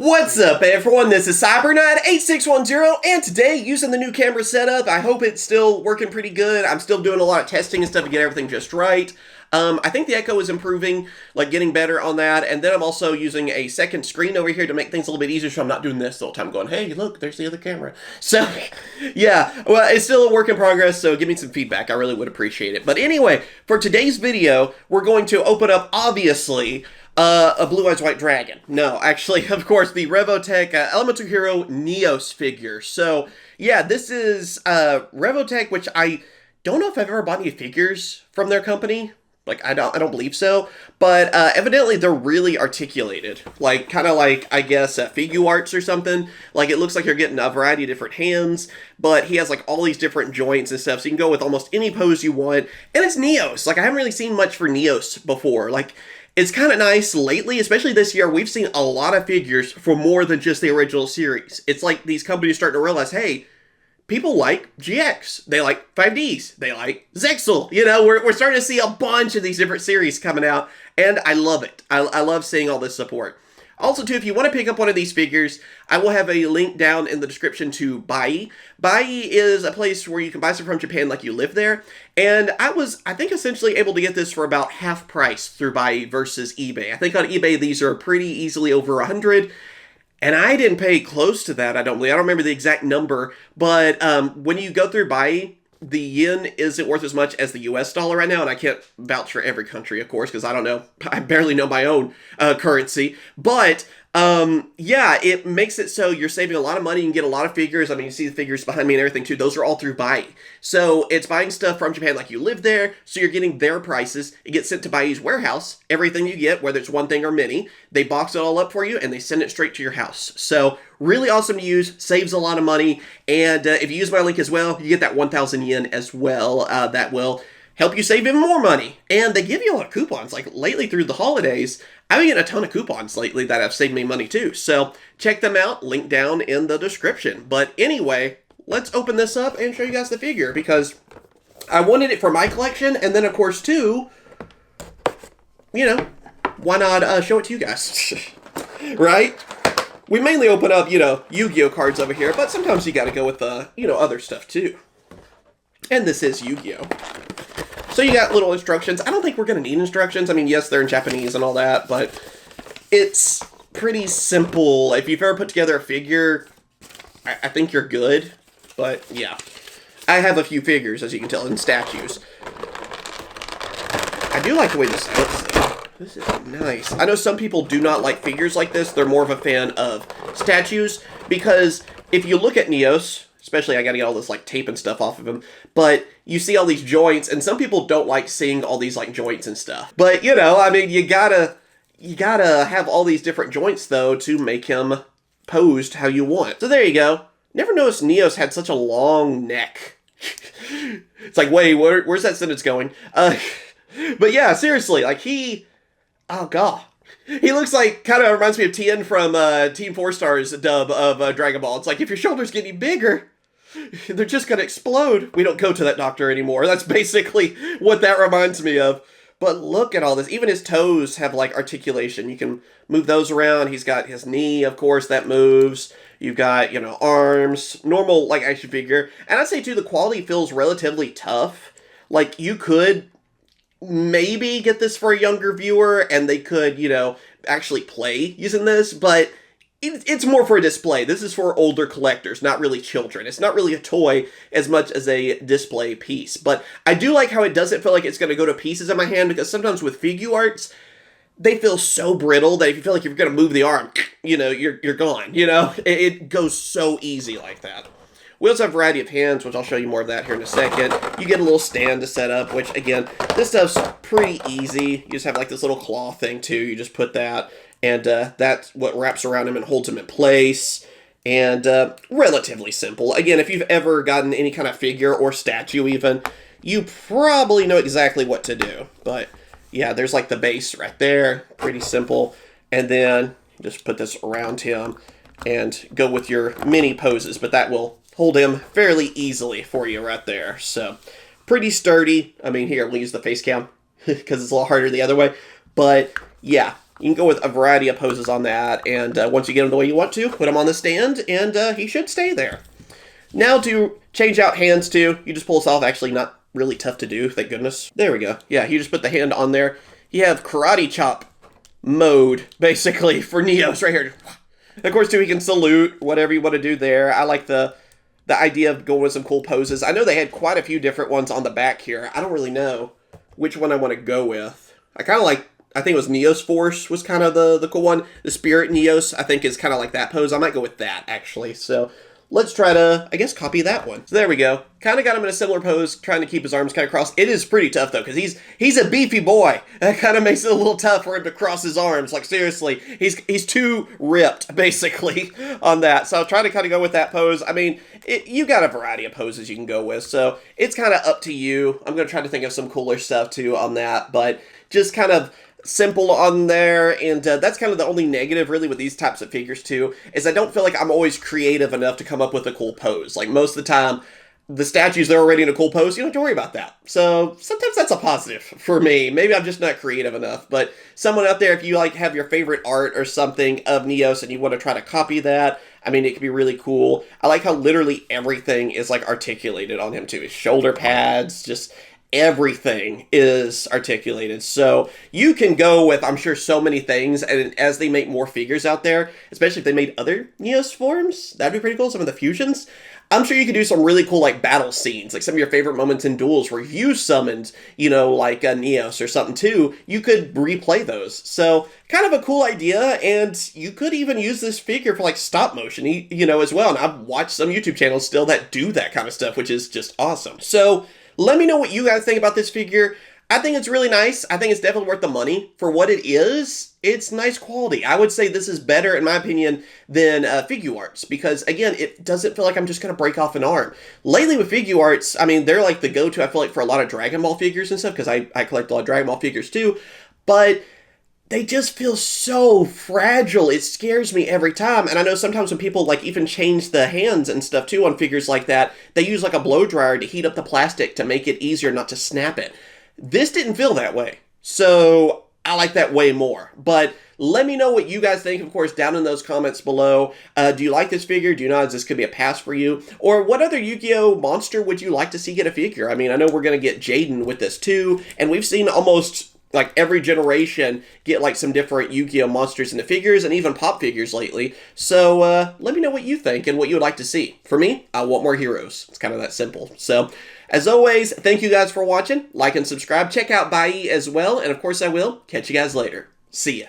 What's up, everyone? This is Cyberknight 8610, and today, using the new camera setup, I hope it's still working pretty good. I'm still doing a lot of testing and stuff to get everything just right. I think the echo is improving, like getting better on that, and then I'm also using a second screen over here to make things a little bit easier, so I'm not doing this the whole time going, hey, look, there's the other camera. So, yeah, well, it's still a work in progress, so give me some feedback. I really would appreciate it. But anyway, for today's video, we're going to open up, obviously, a Blue Eyes White Dragon. No, actually, of course, the Revotech Elemental Hero Neos figure. So, yeah, this is Revotech, which I don't know if I've ever bought any figures from their company. Like, I don't believe so. But evidently, they're really articulated. Like, kind of like, I guess, Figuarts or something. Like, it looks like you're getting a variety of different hands. But he has, like, all these different joints and stuff. So you can go with almost any pose you want. And it's Neos. Like, I haven't really seen much for Neos before. Like, it's kind of nice lately, especially this year, we've seen a lot of figures for more than just the original series. It's like these companies starting to realize, hey, people like GX, they like 5Ds, they like Zexal. You know, we're starting to see a bunch of these different series coming out, and I love it. I love seeing all this support. Also, too, if you want to pick up one of these figures, I will have a link down in the description to Bai. Bai is a place where you can buy stuff from Japan like you live there. And I think, essentially able to get this for about half price through Bai versus eBay. I think on eBay, these are pretty easily over 100. And I didn't pay close to that, I don't believe. I don't remember the exact number. But when you go through Bai, the yen isn't worth as much as the US dollar right now, and I can't vouch for every country, of course, because I don't know. I barely know my own currency. But, yeah, it makes it so you're saving a lot of money. You can get a lot of figures. I mean, you see the figures behind me and everything, too. Those are all through Bai. So it's buying stuff from Japan like you live there, so you're getting their prices. It gets sent to Bai's warehouse. Everything you get, whether it's one thing or many, they box it all up for you, and they send it straight to your house. So really awesome to use, saves a lot of money, and if you use my link as well, you get that 1,000 yen as well. That will help you save even more money. And they give you a lot of coupons. Like, lately through the holidays, I've been getting a ton of coupons lately that have saved me money too. So check them out, link down in the description. But anyway, let's open this up and show you guys the figure, because I wanted it for my collection, and then of course too, you know, why not show it to you guys, right? We mainly open up, you know, Yu-Gi-Oh cards over here, but sometimes you gotta go with, you know, other stuff too. And this is Yu-Gi-Oh. So you got little instructions. I don't think we're gonna need instructions. I mean, yes, they're in Japanese and all that, but it's pretty simple. If you've ever put together a figure, I think you're good. But yeah, I have a few figures, as you can tell, and statues. I do like the way this looks, though. This is nice. I know some people do not like figures like this. They're more of a fan of statues, because if you look at Neos, especially, I gotta get all this, like, tape and stuff off of him, but you see all these joints, and some people don't like seeing all these, like, joints and stuff. But, you know, I mean, you gotta have all these different joints, though, to make him posed how you want. So there you go. Never noticed Neos had such a long neck. It's like, wait, where's that sentence going? But yeah, seriously, like, oh god. He looks like, kind of reminds me of Tien from Team 4 Star's dub of Dragon Ball. It's like, if your shoulders get any bigger, they're just gonna explode. We don't go to that doctor anymore. That's basically what that reminds me of. But look at all this. Even his toes have, like, articulation. You can move those around. He's got his knee, of course, that moves. You've got, you know, arms. Normal, like, action figure. And I'd say, too, the quality feels relatively tough. Like, you could maybe get this for a younger viewer, and they could, you know, actually play using this, but it's more for a display. This is for older collectors, not really children. It's not really a toy as much as a display piece. But I do like how it doesn't feel like it's going to go to pieces in my hand, because sometimes with Figuarts, they feel so brittle that if you feel like you're going to move the arm, you know, you're gone. You know, it goes so easy like that. We also have a variety of hands, which I'll show you more of that here in a second. You get a little stand to set up, which, again, this stuff's pretty easy. You just have, like, this little claw thing, too. You just put that, and that's what wraps around him and holds him in place. And relatively simple. Again, if you've ever gotten any kind of figure or statue even, you probably know exactly what to do. But, yeah, there's, like, the base right there. Pretty simple. And then just put this around him and go with your mini poses. But that will hold him fairly easily for you right there. So, pretty sturdy. I mean, here, we'll use the face cam, because it's a lot harder the other way. But, yeah, You can go with a variety of poses on that, and once you get him the way you want to, put him on the stand, and he should stay there. Now to change out hands too, you just pull this off. Actually, not really tough to do, thank goodness. There we go. Yeah, you just put the hand on there. You have karate chop mode, basically, for Neos right here. Of course, too, he can salute, whatever you want to do there. I like the idea of going with some cool poses. I know they had quite a few different ones on the back here. I don't really know which one I want to go with. I kind of like, I think it was Neos Force was kind of the cool one. The Spirit Neos, I think, is kind of like that pose. I might go with that, actually. So let's try to, I guess, copy that one. So there we go. Kind of got him in a similar pose, trying to keep his arms kind of crossed. It is pretty tough, though, because he's a beefy boy. That kind of makes it a little tough for him to cross his arms. Like, seriously, he's too ripped, basically, on that. So I'll try to kind of go with that pose. I mean, you got a variety of poses you can go with, so it's kind of up to you. I'm going to try to think of some cooler stuff, too, on that, but just kind of simple on there, and that's kind of the only negative really with these types of figures too, is I don't feel like I'm always creative enough to come up with a cool pose. Like most of the time, the statues, they're already in a cool pose, you don't have to worry about that. So sometimes that's a positive for me. Maybe I'm just not creative enough, but someone out there, if you like have your favorite art or something of Neos and you want to try to copy that, I mean, it could be really cool. I like how literally everything is like articulated on him too. His shoulder pads, just everything is articulated. So you can go with, I'm sure, so many things, and as they make more figures out there, especially if they made other Neos forms, that'd be pretty cool, some of the fusions. I'm sure you could do some really cool, like, battle scenes, like some of your favorite moments in duels where you summoned, you know, like a Neos or something too. You could replay those. So kind of a cool idea, and you could even use this figure for, like, stop motion, you know, as well. And I've watched some YouTube channels still that do that kind of stuff, which is just awesome. So let me know what you guys think about this figure. I think it's really nice. I think it's definitely worth the money. For what it is, it's nice quality. I would say this is better, in my opinion, than Figuarts, because, again, it doesn't feel like I'm just going to break off an arm. Lately with Figuarts, I mean, they're like the go-to, I feel like, for a lot of Dragon Ball figures and stuff, because I collect a lot of Dragon Ball figures too, but they just feel so fragile. It scares me every time. And I know sometimes when people like even change the hands and stuff too on figures like that, they use like a blow dryer to heat up the plastic to make it easier not to snap it. This didn't feel that way. So I like that way more. But let me know what you guys think, of course, down in those comments below. Do you like this figure? Do you know this could be a pass for you? Or what other Yu-Gi-Oh monster would you like to see get a figure? I mean, I know we're going to get Jaden with this too. And we've seen almost like every generation get like some different Yu-Gi-Oh monsters in the figures and even pop figures lately. So let me know what you think and what you would like to see. For me, I want more heroes. It's kind of that simple. So as always, thank you guys for watching. Like and subscribe. Check out Bai as well. And of course I will catch you guys later. See ya.